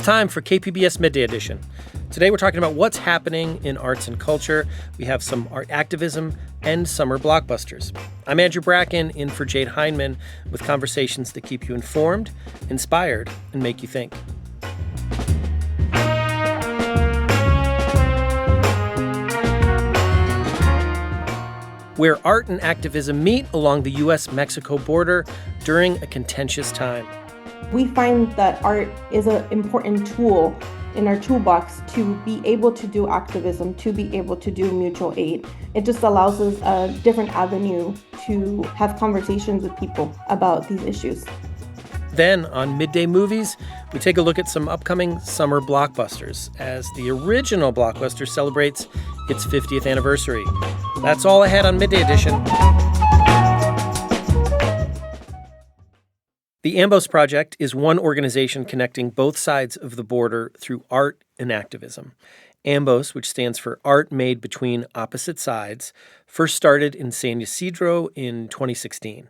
time for KPBS Midday Edition. Today we're talking about what's happening in arts and culture. We have some art activism and summer blockbusters. I'm Andrew Bracken, in for Jade Hindman, with conversations that keep you informed, inspired, and make you think. Where art and activism meet along the U.S.-Mexico border during a contentious time. We find that art is an important tool in our toolbox to be able to do activism, to be able to do mutual aid. It just allows us a different avenue to have conversations with people about these issues. Then, on Midday Movies, we take a look at some upcoming summer blockbusters as the original blockbuster celebrates its 50th anniversary. That's all ahead on Midday Edition. The AMBOS Project is one organization connecting both sides of the border through art and activism. AMBOS, which stands for Art Made Between Opposite Sides, first started in San Ysidro in 2016.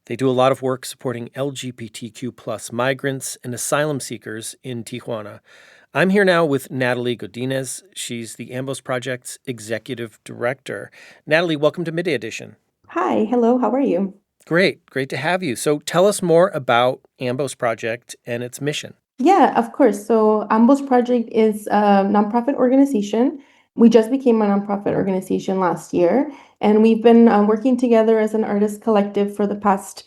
They do a lot of work supporting LGBTQ plus migrants and asylum seekers in Tijuana. I'm here now with Natalie Godinez. She's the AMBOS Project's executive director. Natalie, welcome to Midday Edition. Hi, hello, how are you? Great to have you. So tell us more about AMBOS Project and its mission. Yeah, of course. So AMBOS Project is a nonprofit organization. We just became a nonprofit organization last year, and we've been working together as an artist collective for the past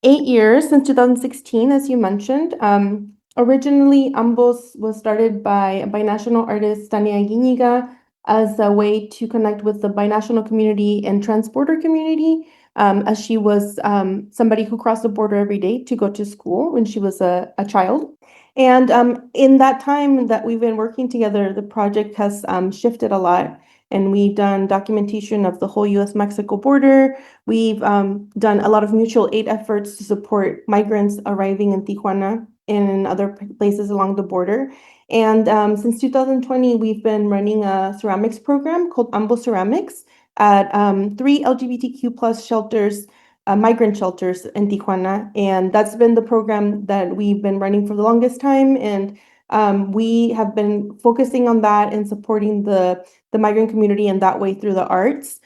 8 years, since 2016, as you mentioned. Originally, AMBOS was started by binational artist Tania Guiniga as a way to connect with the binational community and transborder community, as she was somebody who crossed the border every day to go to school when she was a child. And in that time that we've been working together, the project has shifted a lot. And we've done documentation of the whole U.S.-Mexico border. We've done a lot of mutual aid efforts to support migrants arriving in Tijuana and in other places along the border. And since 2020, we've been running a ceramics program called AMBOS Ceramics at 3 LGBTQ plus shelters, migrant shelters in Tijuana. And that's been the program that we've been running for the longest time. And we have been focusing on that and supporting the migrant community in that way through the arts.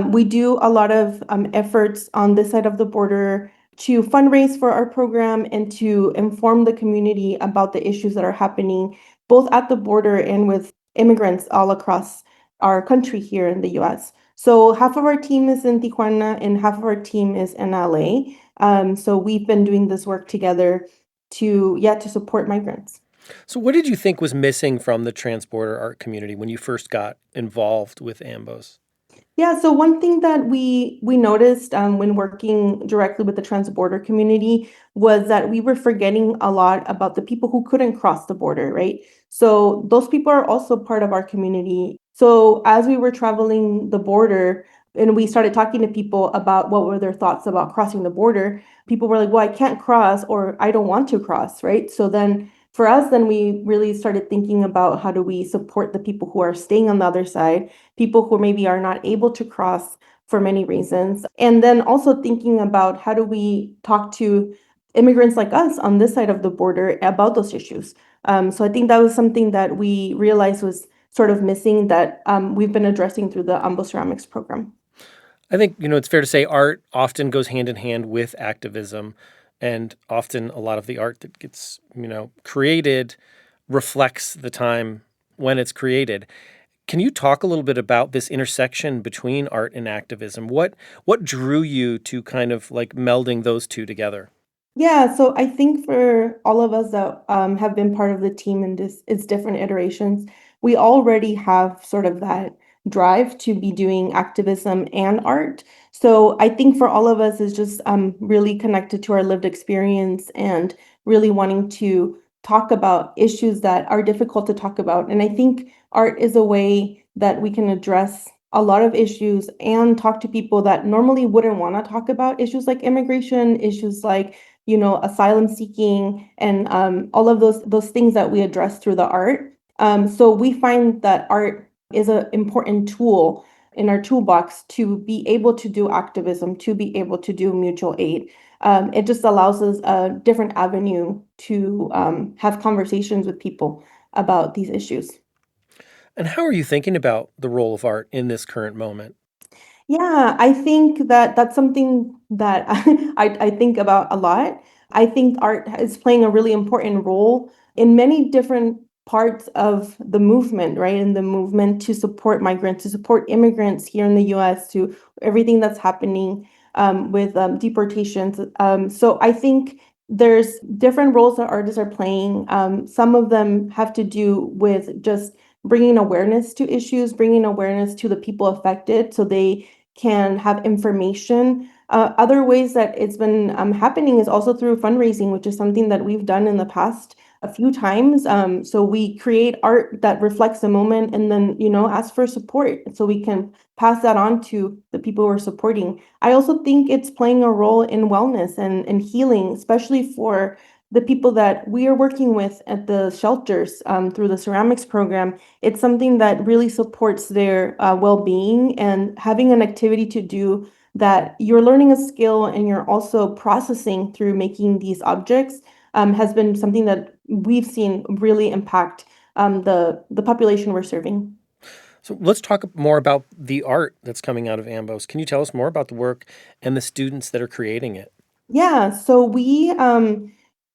We do a lot of efforts on this side of the border to fundraise for our program and to inform the community about the issues that are happening both at the border and with immigrants all across our country here in the U.S. So half of our team is in Tijuana and half of our team is in LA. So we've been doing this work together to support migrants. So what did you think was missing from the transborder art community when you first got involved with AMBOS? Yeah, so one thing that we noticed when working directly with the transborder community was that we were forgetting a lot about the people who couldn't cross the border, right? So those people are also part of our community. So as we were traveling the border and we started talking to people about what were their thoughts about crossing the border, people were like, well, I can't cross or I don't want to cross, right? So then for us, then we really started thinking about how do we support the people who are staying on the other side, people who maybe are not able to cross for many reasons. And then also thinking about how do we talk to immigrants like us on this side of the border about those issues. So I think that was something that we realized was sort of missing that we've been addressing through the AMBOS Ceramics program. I think, it's fair to say art often goes hand in hand with activism. And often a lot of the art that gets, created reflects the time when it's created. Can you talk a little bit about this intersection between art and activism? What drew you to kind of like melding those two together? Yeah, so I think for all of us that have been part of the team in its different iterations, we already have sort of that drive to be doing activism and art. So I think for all of us is just really connected to our lived experience and really wanting to talk about issues that are difficult to talk about. And I think art is a way that we can address a lot of issues and talk to people that normally wouldn't want to talk about issues like immigration, issues like asylum seeking, and all of those things that we address through the art. So we find that art is an important tool in our toolbox to be able to do activism, to be able to do mutual aid. it just allows us a different avenue to have conversations with people about these issues. And how are you thinking about the role of art in this current moment? Yeah, I think that that's something that I think about a lot. I think art is playing a really important role in many different parts of the movement, right? In the movement to support migrants, to support immigrants here in the US, to everything that's happening with deportations. So I think there's different roles that artists are playing. Some of them have to do with just bringing awareness to issues, bringing awareness to the people affected so they can have information. Other ways that it's been happening is also through fundraising, which is something that we've done in the past a few times. So we create art that reflects the moment and then, ask for support so we can pass that on to the people we're supporting. I also think it's playing a role in wellness and healing, especially for the people that we are working with at the shelters through the ceramics program. It's something that really supports their well-being and having an activity to do that you're learning a skill and you're also processing through making these objects has been something that we've seen really impact the population we're serving. So let's talk more about the art that's coming out of AMBOS. Can you tell us more about the work and the students that are creating it? Yeah, so we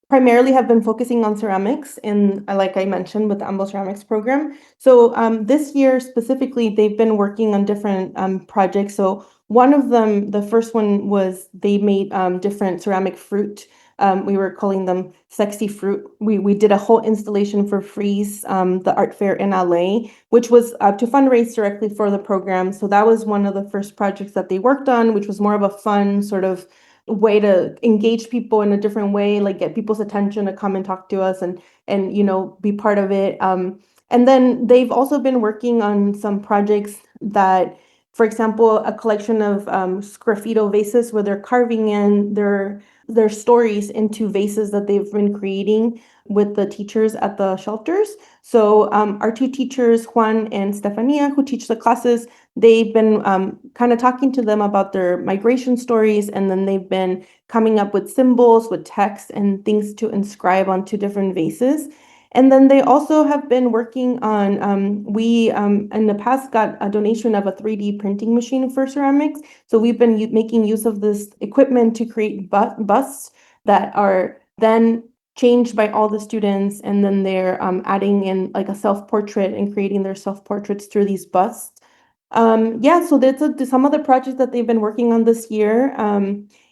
primarily have been focusing on ceramics in, like I mentioned, with the AMBOS ceramics program. So this year specifically, they've been working on different projects. So one of them, the first one was they made different ceramic fruit. We were calling them sexy fruit. We did a whole installation for Freeze, the art fair in LA, which was to fundraise directly for the program. So that was one of the first projects that they worked on, which was more of a fun sort of way to engage people in a different way, like get people's attention to come and talk to us and be part of it. And then they've also been working on some projects that, for example, a collection of sgraffito vases where they're carving in their stories into vases that they've been creating with the teachers at the shelters. So our two teachers, Juan and Stefania, who teach the classes, they've been kind of talking to them about their migration stories, and then they've been coming up with symbols, with text, and things to inscribe onto different vases. And then they also have been working on, we in the past got a donation of a 3D printing machine for ceramics. So we've been making use of this equipment to create busts that are then changed by all the students, and then they're adding in like a self-portrait and creating their self-portraits through these busts. Yeah, so that's some of the projects that they've been working on this year.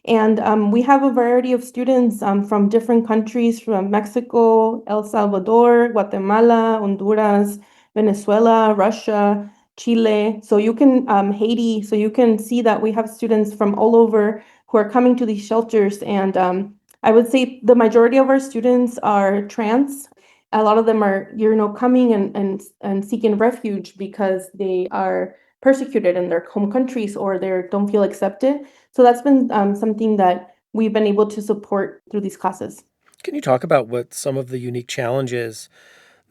And we have a variety of students from different countries, from Mexico, El Salvador, Guatemala, Honduras, Venezuela, Russia, Chile. So you can, Haiti. So you can see that we have students from all over who are coming to these shelters. And I would say the majority of our students are trans. A lot of them are, coming and seeking refuge because they are persecuted in their home countries or they don't feel accepted. So that's been something that we've been able to support through these classes. Can you talk about what some of the unique challenges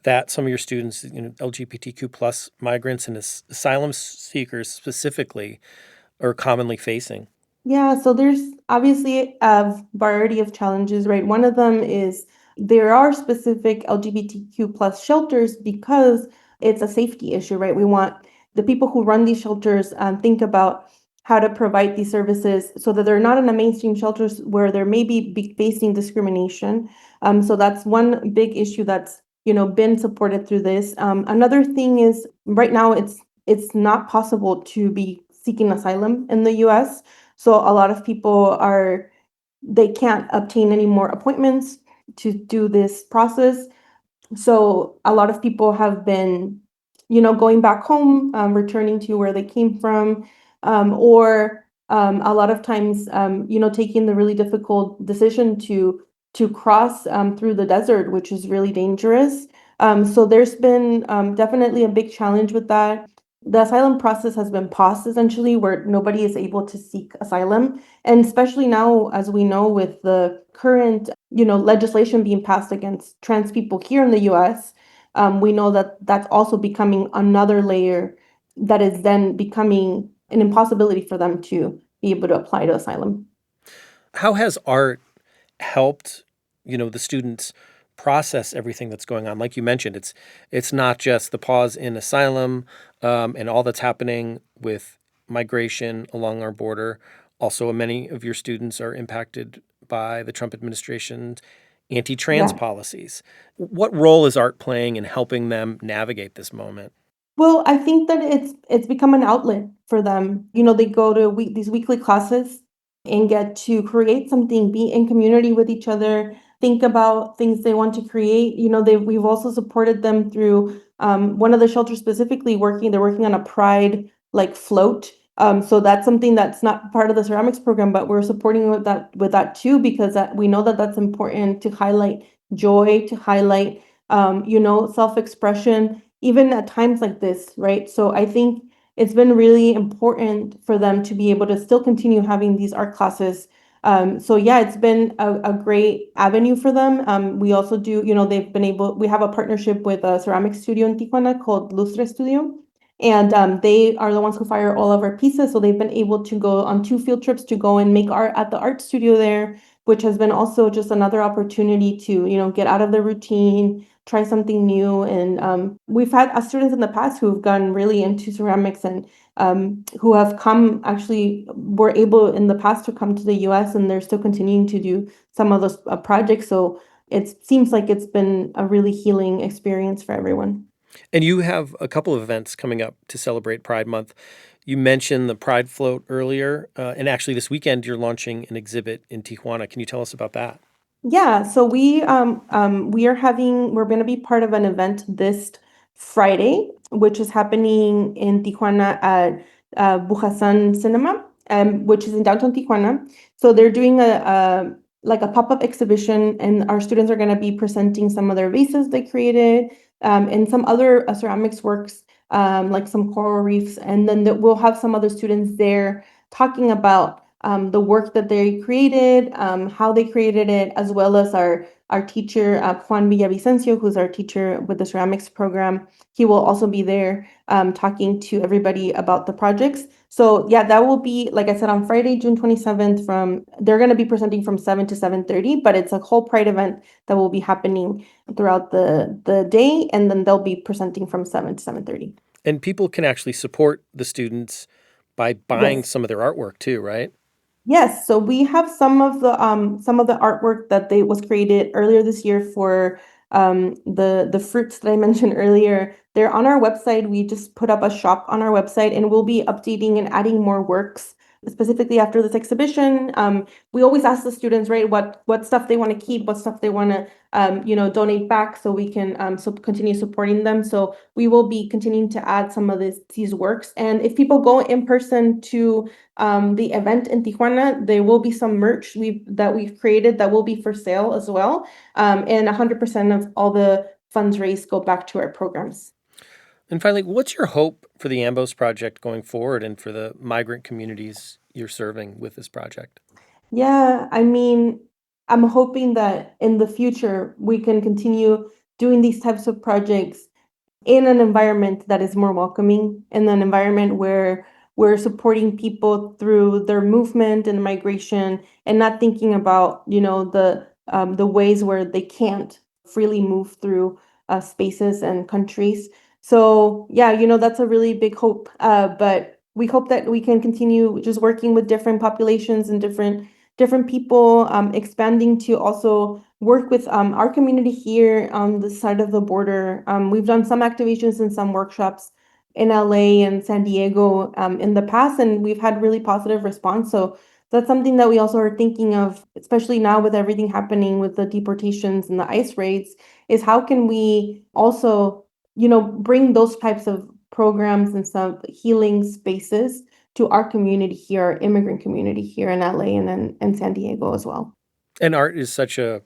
that some of your students, LGBTQ plus migrants and asylum seekers specifically, are commonly facing? Yeah, so there's obviously a variety of challenges, right? One of them is there are specific LGBTQ plus shelters because it's a safety issue, right? We want the people who run these shelters think about how to provide these services so that they're not in the mainstream shelters where there may be facing discrimination. So that's one big issue that's been supported through this. Another thing is right now it's not possible to be seeking asylum in the U.S. So a lot of people they can't obtain any more appointments to do this process. So a lot of people have been, going back home, returning to where they came from, or a lot of times, taking the really difficult decision to cross through the desert, which is really dangerous. So there's been definitely a big challenge with that. The asylum process has been paused essentially, where nobody is able to seek asylum, and especially now, as we know, with the current legislation being passed against trans people here in the US, we know that that's also becoming another layer that is then becoming an impossibility for them to be able to apply to asylum. How has art helped, the students process everything that's going on? Like you mentioned, it's not just the pause in asylum and all that's happening with migration along our border. Also, many of your students are impacted by the Trump administration's anti-trans Yeah. policies. What role is art playing in helping them navigate this moment? Well, I think that it's become an outlet for them. They go to these weekly classes and get to create something, be in community with each other, think about things they want to create. We've also supported them through one of the shelters specifically they're working on a pride like float. So that's something that's not part of the ceramics program, but we're supporting with that too, because we know that that's important to highlight joy, to highlight self-expression even at times like this, right? So I think it's been really important for them to be able to still continue having these art classes. So yeah, it's been a great avenue for them. We also do, we have a partnership with a ceramic studio in Tijuana called Lustre Studio. And they are the ones who fire all of our pieces. So they've been able to go on 2 field trips to go and make art at the art studio there, which has been also just another opportunity to, get out of the routine, try something new. And we've had students in the past who've gone really into ceramics and who have were able in the past to come to the US, and they're still continuing to do some of those projects. So it seems like it's been a really healing experience for everyone. And you have a couple of events coming up to celebrate Pride Month. You mentioned the Pride Float earlier, and actually this weekend you're launching an exhibit in Tijuana. Can you tell us about that? Yeah, so we're going to be part of an event this Friday, which is happening in Tijuana at Bujasan Cinema, which is in downtown Tijuana. So they're doing a like a pop-up exhibition, and our students are going to be presenting some of their vases they created, and some other ceramics works, like some coral reefs, and then we'll have some other students there talking about the work that they created, how they created it, as well as our teacher, Juan Villavicencio, who's our teacher with the ceramics program. He will also be there talking to everybody about the projects. So yeah, that will be, like I said, on Friday, June 27th they're going to be presenting from 7 to 7:30, but it's a whole Pride event that will be happening throughout the day, and then they'll be presenting from 7 to 7:30. And people can actually support the students by buying Yes. some of their artwork too, right? Yes, so we have some of the artwork that they was created earlier this year for the fruits that I mentioned earlier. They're on our website. We just put up a shop on our website, and we'll be updating and adding more works specifically after this exhibition. We always ask the students, right, what stuff they want to keep, what stuff they want to donate back, so we can continue supporting them. So we will be continuing to add some of these works. And if people go in person to the event in Tijuana, there will be some merch we've created that will be for sale as well. And 100% of all the funds raised go back to our programs. And finally, what's your hope for the AMBOS project going forward and for the migrant communities you're serving with this project? Yeah, I mean, I'm hoping that in the future we can continue doing these types of projects in an environment that is more welcoming, in an environment where we're supporting people through their movement and migration, and not thinking about, the ways where they can't freely move through spaces and countries. So yeah, that's a really big hope. But we hope that we can continue just working with different populations and different people, expanding to also work with our community here on the side of the border. We've done some activations and some workshops in LA and San Diego in the past, and we've had really positive response. So that's something that we also are thinking of, especially now with everything happening with the deportations and the ICE raids, is how can we also, bring those types of programs and some healing spaces to our community here, our immigrant community here in LA and then in San Diego as well. And art is such a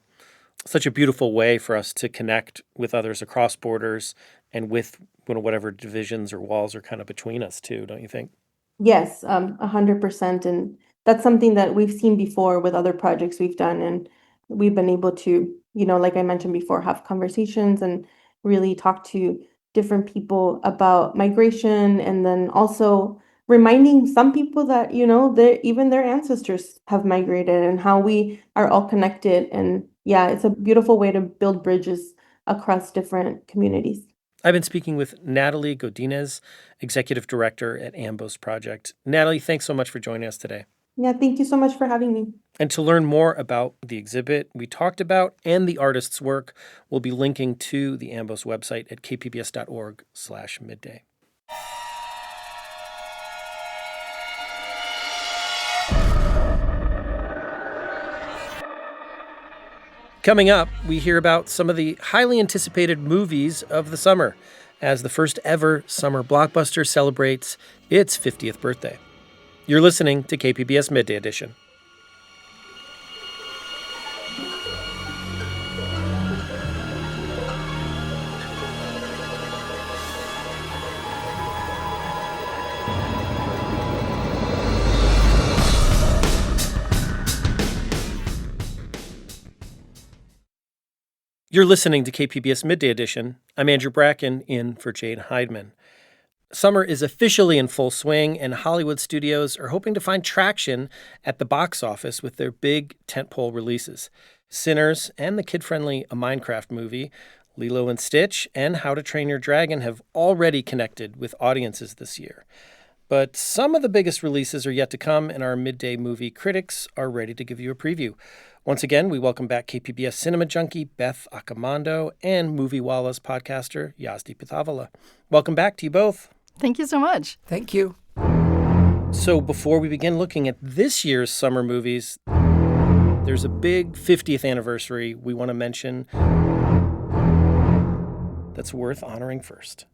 beautiful way for us to connect with others across borders and with whatever divisions or walls are kind of between us too, don't you think? Yes, 100%. And that's something that we've seen before with other projects we've done. And we've been able to, like I mentioned before, have conversations and really talk to different people about migration. And then also reminding some people that, even their ancestors have migrated and how we are all connected. And yeah, it's a beautiful way to build bridges across different communities. I've been speaking with Natalie Godinez, Executive Director at AMBOS Project. Natalie, thanks so much for joining us today. Yeah, thank you so much for having me. And to learn more about the exhibit we talked about and the artist's work, we'll be linking to the AMBOS website at kpbs.org/midday. Coming up, we hear about some of the highly anticipated movies of the summer as the first ever summer blockbuster celebrates its 50th birthday. You're listening to KPBS Midday Edition. You're listening to KPBS Midday Edition. I'm Andrew Bracken, in for Jade Heidman. Summer is officially in full swing, and Hollywood studios are hoping to find traction at the box office with their big tentpole releases. Sinners and the kid-friendly A Minecraft Movie, Lilo and Stitch, and How to Train Your Dragon have already connected with audiences this year. But some of the biggest releases are yet to come, and our midday movie critics are ready to give you a preview. Once again, we welcome back KPBS cinema junkie Beth Accomando and Movie Walla's podcaster Yazdi Pithavala. Welcome back to you both. Thank you so much. Thank you. So before we begin looking at this year's summer movies, there's a big 50th anniversary we want to mention that's worth honoring first.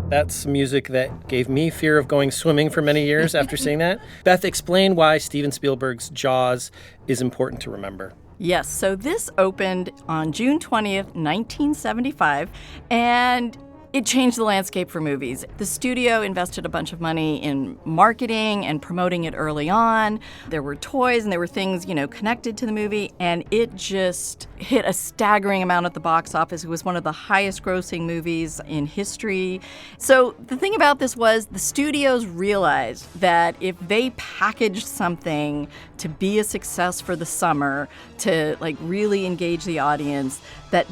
That's music that gave me fear of going swimming for many years after seeing that. Beth, explain why Steven Spielberg's Jaws is important to remember. Yes, so this opened on June 20th, 1975, and it changed the landscape for movies. The studio invested a bunch of money in marketing and promoting it early on. There were toys and there were things, connected to the movie, and it just hit a staggering amount at the box office. It was one of the highest grossing movies in history. So the thing about this was the studios realized that if they packaged something to be a success for the summer, to really engage the audience, that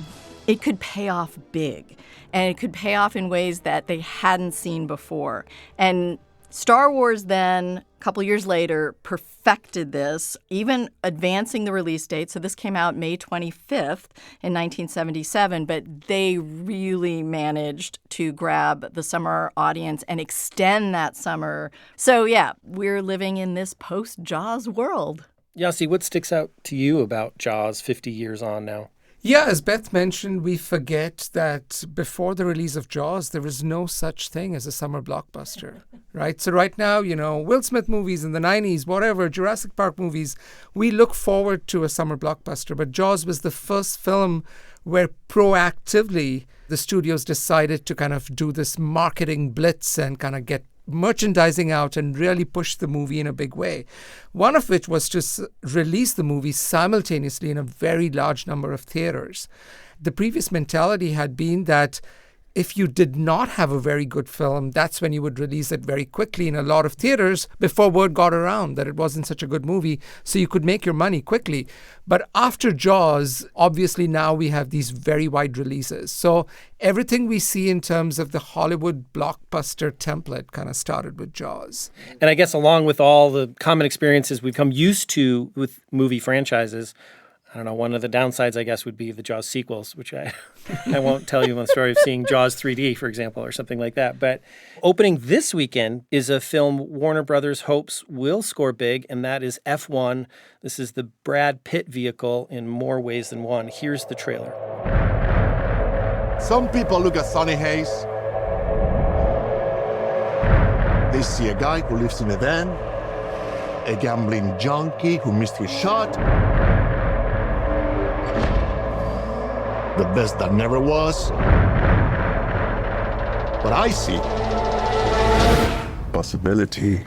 it could pay off big. And it could pay off in ways that they hadn't seen before. And Star Wars then, a couple years later, perfected this, even advancing the release date. So this came out May 25th in 1977, but they really managed to grab the summer audience and extend that summer. So yeah, we're living in this post-Jaws world. Yasi, what sticks out to you about Jaws 50 years on now? Yeah, as Beth mentioned, we forget that before the release of Jaws, there was no such thing as a summer blockbuster, right? So right now, Will Smith movies in the 90s, whatever, Jurassic Park movies, we look forward to a summer blockbuster. But Jaws was the first film where proactively the studios decided to kind of do this marketing blitz and kind of get merchandising out and really push the movie in a big way. One of which was to release the movie simultaneously in a very large number of theaters. The previous mentality had been that if you did not have a very good film, that's when you would release it very quickly in a lot of theaters before word got around that it wasn't such a good movie, so you could make your money quickly. But after Jaws, obviously now we have these very wide releases. So everything we see in terms of the Hollywood blockbuster template kind of started with Jaws. And I guess along with all the common experiences we've come used to with movie franchises, I don't know, one of the downsides, I guess, would be the Jaws sequels, which I won't tell you the story of seeing Jaws 3D, for example, or something like that. But opening this weekend is a film Warner Brothers hopes will score big, and that is F1. This is the Brad Pitt vehicle in more ways than one. Here's the trailer. Some people look at Sonny Hayes. They see a guy who lives in a van, a gambling junkie who missed his shot, the best that never was. But I see possibility.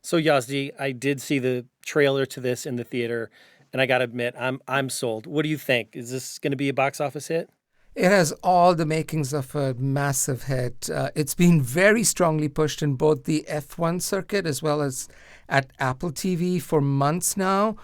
So Yazdi, I did see the trailer to this in the theater, and I got to admit, I'm sold. What do you think? Is this going to be a box office hit? It has all the makings of a massive hit. It's been very strongly pushed in both the F1 circuit as well as at Apple TV for months now.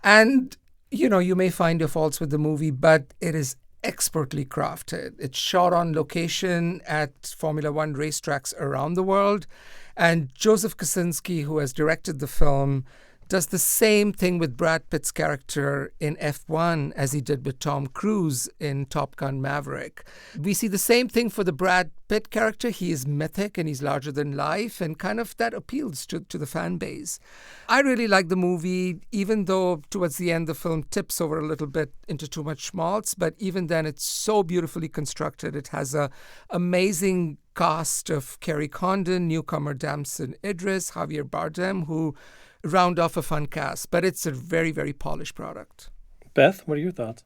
And, you may find your faults with the movie, but it is expertly crafted. It's shot on location at Formula One racetracks around the world. And Joseph Kosinski, who has directed the film, does the same thing with Brad Pitt's character in F1 as he did with Tom Cruise in Top Gun Maverick. We see the same thing for the Brad Pitt character. He is mythic and he's larger than life, and kind of that appeals to the fan base. I really like the movie, even though towards the end the film tips over a little bit into too much schmaltz, but even then it's so beautifully constructed. It has a amazing cast of Kerry Condon, newcomer Damson Idris, Javier Bardem, who round off a fun cast, but it's a very, very polished product. Beth, what are your thoughts?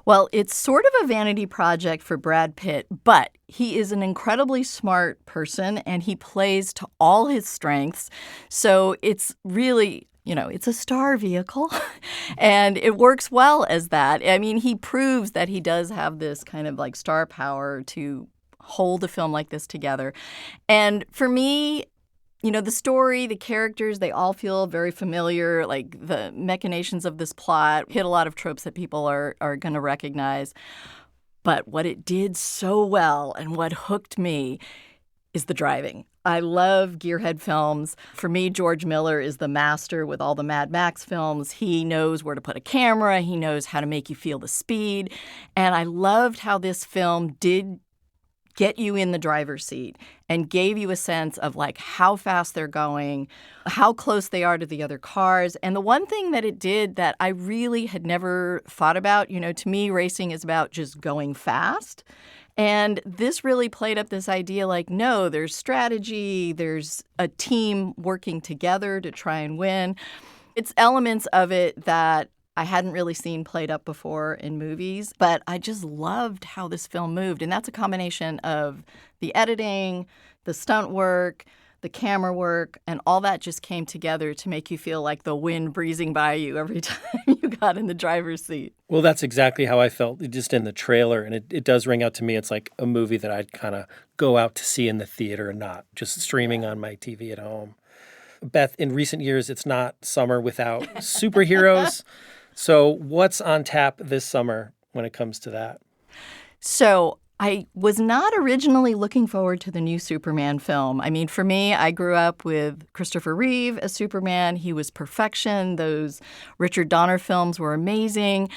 Well, it's sort of a vanity project for Brad Pitt, but he is an incredibly smart person and he plays to all his strengths. So it's really, it's a star vehicle and it works well as that. I mean, he proves that he does have this kind of like star power to hold a film like this together. And for me, the story, the characters, they all feel very familiar. Like the machinations of this plot hit a lot of tropes that people are going to recognize. But what it did so well and what hooked me is the driving. I love gearhead films. For me, George Miller is the master with all the Mad Max films. He knows where to put a camera. He knows how to make you feel the speed. And I loved how this film did get you in the driver's seat and gave you a sense of like how fast they're going, how close they are to the other cars. And the one thing that it did that I really had never thought about, to me, racing is about just going fast. And this really played up this idea like, no, there's strategy, there's a team working together to try and win. It's elements of it that I hadn't really seen played up before in movies, but I just loved how this film moved. And that's a combination of the editing, the stunt work, the camera work, and all that just came together to make you feel like the wind breezing by you every time you got in the driver's seat. Well, that's exactly how I felt just in the trailer. And it does ring out to me. It's like a movie that I'd kind of go out to see in the theater and not just streaming on my TV at home. Beth, in recent years, it's not summer without superheroes. So what's on tap this summer when it comes to that? So I was not originally looking forward to the new Superman film. I mean, for me, I grew up with Christopher Reeve as Superman. He was perfection. Those Richard Donner films were amazing.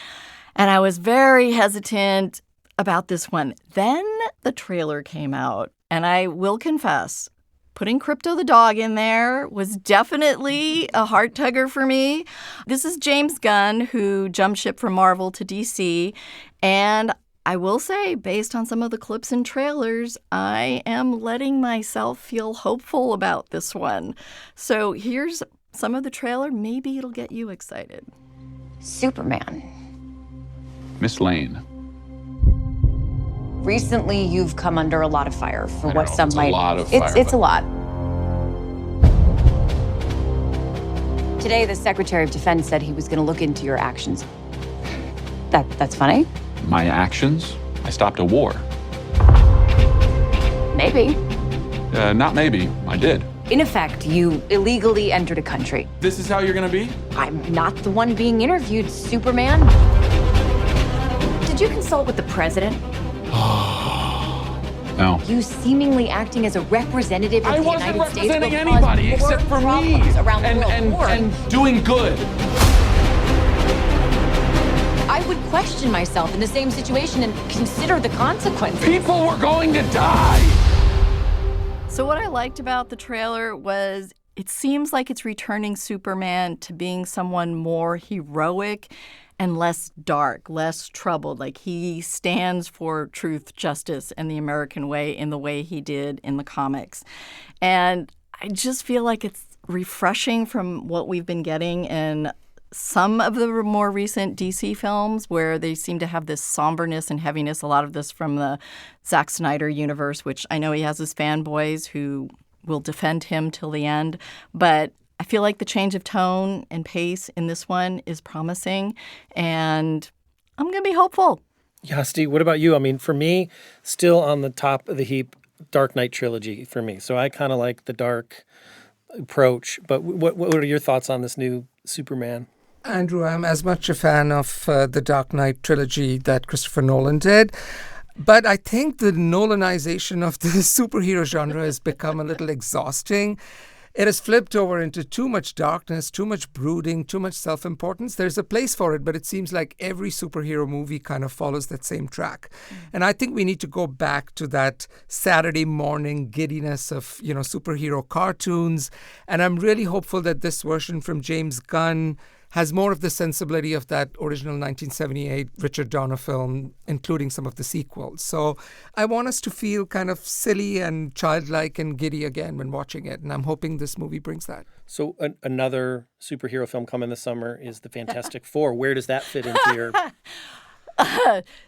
And I was very hesitant about this one. Then the trailer came out, and I will confess, putting Crypto the dog in there was definitely a heart tugger for me. This is James Gunn, who jumped ship from Marvel to DC. And I will say, based on some of the clips and trailers, I am letting myself feel hopeful about this one. So here's some of the trailer. Maybe it'll get you excited. Superman. Miss Lane. Recently, you've come under a lot of fire for what some it's might. A lot of fire, it's a lot. Today, the Secretary of Defense said he was going to look into your actions. That's funny. My actions? I stopped a war. Maybe. Not maybe. I did. In effect, you illegally entered a country. This is how you're gonna be? I'm not the one being interviewed, Superman. Did you consult with the president? No. You seemingly acting as a representative of the United States. I wasn't representing anybody except for me and doing good. I would question myself in the same situation and consider the consequences. People were going to die. So what I liked about the trailer was it seems like it's returning Superman to being someone more heroic and less dark, less troubled. Like he stands for truth, justice, and the American way in the way he did in the comics. And I just feel like it's refreshing from what we've been getting in some of the more recent DC films where they seem to have this somberness and heaviness, a lot of this from the Zack Snyder universe, which I know he has his fanboys who will defend him till the end. But I feel like the change of tone and pace in this one is promising, and I'm going to be hopeful. Yasti, what about you? I mean, for me, still on the top of the heap, Dark Knight trilogy for me. So I kind of like the dark approach. But what are your thoughts on this new Superman? Andrew, I'm as much a fan of the Dark Knight trilogy that Christopher Nolan did. But I think the Nolanization of the superhero genre has become a little exhausting. It has flipped over into too much darkness, too much brooding, too much self-importance. There's a place for it, but it seems like every superhero movie kind of follows that same track. And I think we need to go back to that Saturday morning giddiness of, superhero cartoons. And I'm really hopeful that this version from James Gunn has more of the sensibility of that original 1978 Richard Donner film, including some of the sequels. So I want us to feel kind of silly and childlike and giddy again when watching it. And I'm hoping this movie brings that. So another superhero film coming this summer is The Fantastic Four. Where does that fit into your...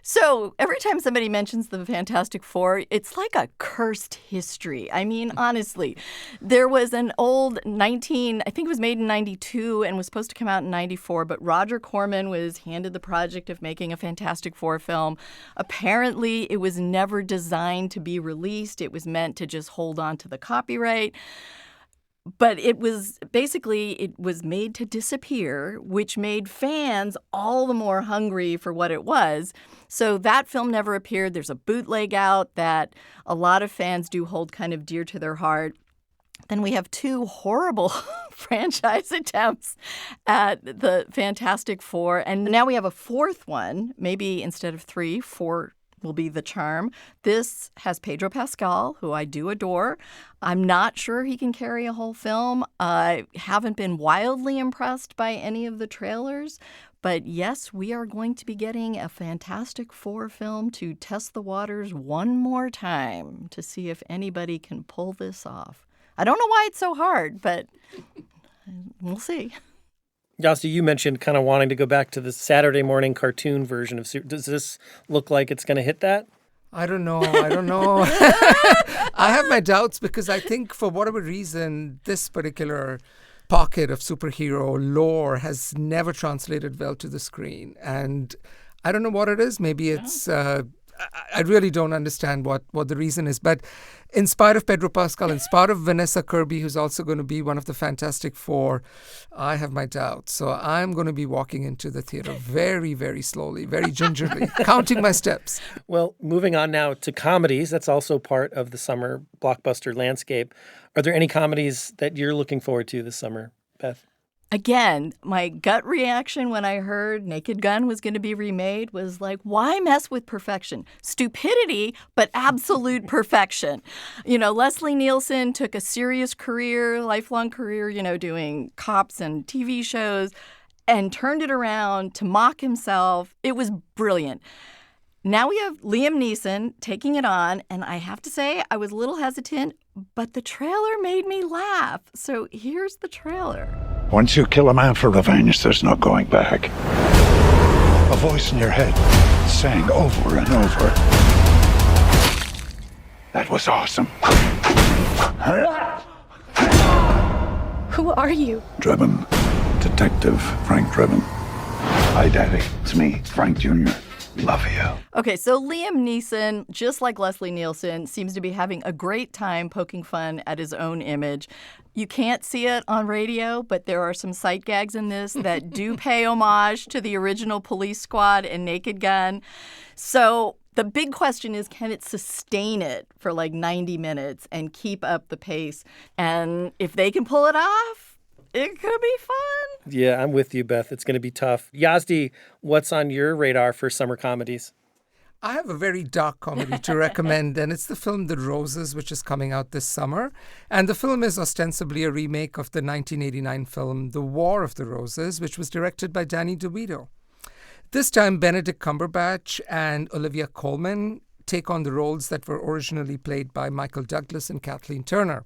So every time somebody mentions the Fantastic Four, it's like a cursed history. I mean, honestly, there was an old I think it was made in 92 and was supposed to come out in 94, but Roger Corman was handed the project of making a Fantastic Four film. Apparently, it was never designed to be released. It was meant to just hold on to the copyright. But it was made to disappear, which made fans all the more hungry for what it was. So that film never appeared. There's a bootleg out that a lot of fans do hold kind of dear to their heart. Then we have two horrible franchise attempts at the Fantastic Four. And now we have a fourth one, maybe instead of three, four will be the charm. This has Pedro Pascal, who I do adore. I'm not sure he can carry a whole film. I haven't been wildly impressed by any of the trailers. But yes, we are going to be getting a Fantastic Four film to test the waters one more time to see if anybody can pull this off. I don't know why it's so hard, but we'll see. Yasti, you mentioned kind of wanting to go back to the Saturday morning cartoon version of Does this look like it's going to hit that? I don't know. I have my doubts because I think for whatever reason, this particular pocket of superhero lore has never translated well to the screen. And I don't know what it is. Maybe it's... I really don't understand what the reason is. But in spite of Pedro Pascal, in spite of Vanessa Kirby, who's also going to be one of the Fantastic Four, I have my doubts. So I'm going to be walking into the theater very, very slowly, very gingerly, counting my steps. Well, moving on now to comedies. That's also part of the summer blockbuster landscape. Are there any comedies that you're looking forward to this summer, Beth? Again, my gut reaction when I heard Naked Gun was going to be remade was like, why mess with perfection? Stupidity, but absolute perfection. Leslie Nielsen took a serious career, lifelong career, doing cops and TV shows, and turned it around to mock himself. It was brilliant. Now we have Liam Neeson taking it on, and I have to say I was a little hesitant, but the trailer made me laugh. So here's the trailer. Once you kill a man for revenge, there's no going back. A voice in your head sang over and over. That was awesome. Who are you? Drebin. Detective Frank Drebin. Hi, Daddy. It's me, Frank Jr. Love you. Okay, so Liam Neeson, just like Leslie Nielsen, seems to be having a great time poking fun at his own image. You can't see it on radio, but there are some sight gags in this that do pay homage to the original Police Squad and Naked Gun. So the big question is, can it sustain it for like 90 minutes and keep up the pace? And if they can pull it off, it could be fun. Yeah, I'm with you, Beth. It's going to be tough. Yazdi, what's on your radar for summer comedies? I have a very dark comedy to recommend, and it's the film The Roses, which is coming out this summer. And the film is ostensibly a remake of the 1989 film The War of the Roses, which was directed by Danny DeVito. This time, Benedict Cumberbatch and Olivia Colman take on the roles that were originally played by Michael Douglas and Kathleen Turner.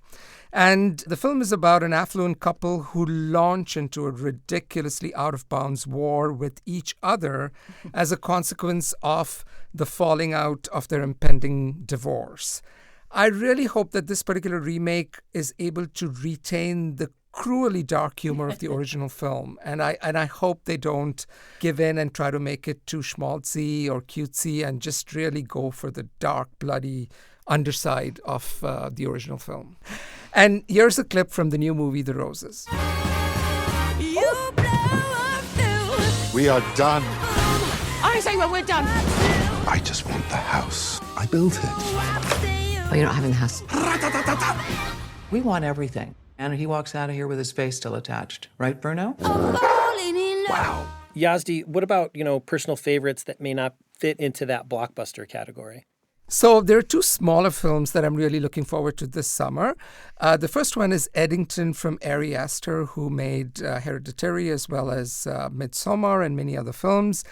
And the film is about an affluent couple who launch into a ridiculously out-of-bounds war with each other as a consequence of the falling out of their impending divorce. I really hope that this particular remake is able to retain the cruelly dark humor of the original film. And I hope they don't give in and try to make it too schmaltzy or cutesy and just really go for the dark, bloody underside of the original film. And here's a clip from the new movie, The Roses. We are done. I say when we're done. I just want the house. I built it. Oh, you're not having the house. We want everything. And he walks out of here with his face still attached. Right, Bruno? Wow. Yazdi, what about, personal favorites that may not fit into that blockbuster category? So there are two smaller films that I'm really looking forward to this summer. The first one is Eddington from Ari Aster, who made Hereditary as well as Midsommar and many other films.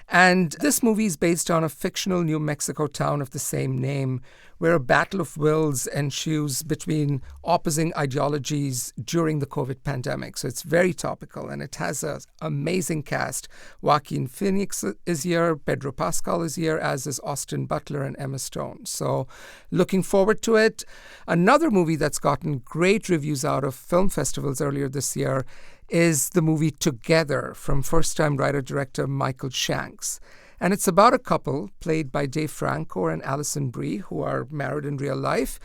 And this movie is based on a fictional New Mexico town of the same name, where a battle of wills ensues between opposing ideologies during the COVID pandemic. So it's very topical, and it has an amazing cast. Joaquin Phoenix is here, Pedro Pascal is here, as is Austin Butler and Emma Stone. So looking forward to it. Another movie that's gotten great reviews out of film festivals earlier this year is the movie Together from first-time writer-director Michael Shanks. And it's about a couple, played by Dave Franco and Alison Brie, who are married in real life,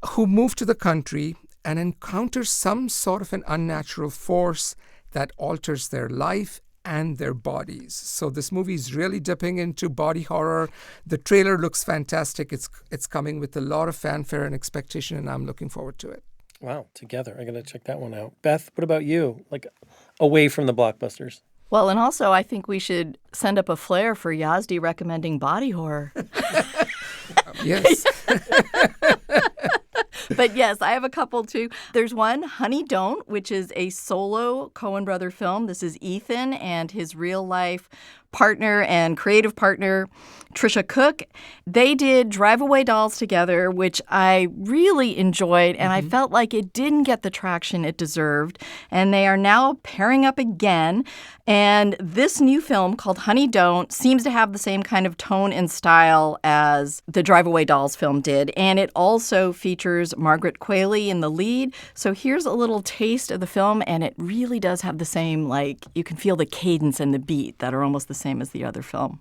who move to the country and encounter some sort of an unnatural force that alters their life and their bodies. So this movie is really dipping into body horror. The trailer looks fantastic. It's coming with a lot of fanfare and expectation, and I'm looking forward to it. Wow, Together. I'm going to check that one out. Beth, what about you? Like, away from the blockbusters. Well, and also I think we should send up a flare for Yazdi recommending body horror. Yes. But yes, I have a couple too. There's one, Honey Don't, which is a solo Coen brother film. This is Ethan and his real life partner and creative partner, Trisha Cook. They did Drive Away Dolls together, which I really enjoyed, and I felt like it didn't get the traction it deserved. And they are now pairing up again. And this new film called Honey Don't seems to have the same kind of tone and style as the Drive Away Dolls film did. And it also features Margaret Qualley in the lead. So here's a little taste of the film, and it really does have the same, you can feel the cadence and the beat that are almost the same as the other film.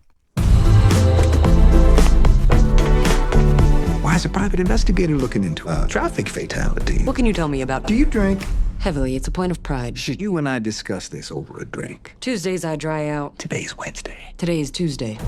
Why is a private investigator looking into a traffic fatality? What can you tell me about? Do you drink? Heavily, it's a point of pride. Should you and I discuss this over a drink? Tuesdays I dry out. Today's Wednesday. Today is Tuesday.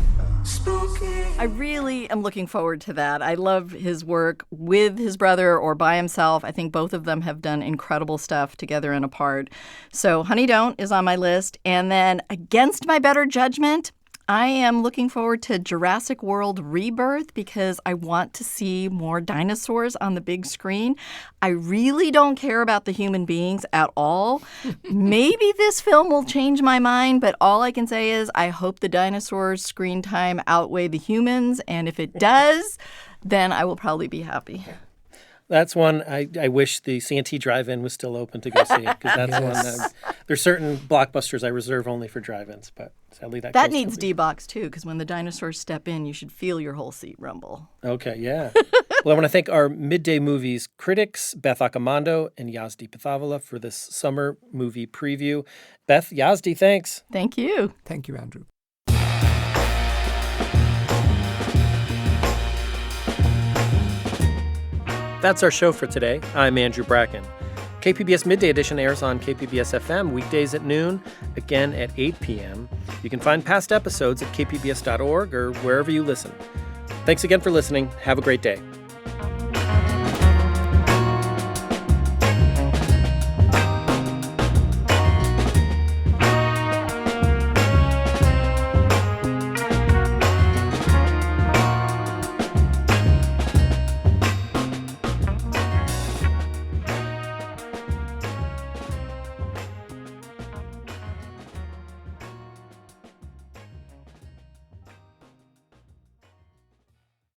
I really am looking forward to that. I love his work with his brother or by himself. I think both of them have done incredible stuff together and apart. So Honey Don't is on my list. And then against my better judgment, I am looking forward to Jurassic World Rebirth because I want to see more dinosaurs on the big screen. I really don't care about the human beings at all. Maybe this film will change my mind, but all I can say is I hope the dinosaurs' screen time outweigh the humans, and if it does, then I will probably be happy. That's one I wish the Santee Drive-In was still open to go see it, because that's one. There's certain blockbusters I reserve only for drive-ins, but sadly that needs D-Box too, because when the dinosaurs step in, you should feel your whole seat rumble. Okay, yeah. Well, I want to thank our Midday Movies critics, Beth Accomando and Yazdi Pathavala, for this summer movie preview. Beth, Yazdi, thanks. Thank you. Thank you, Andrew. That's our show for today. I'm Andrew Bracken. KPBS Midday Edition airs on KPBS FM weekdays at noon, again at 8 p.m. You can find past episodes at kpbs.org or wherever you listen. Thanks again for listening. Have a great day.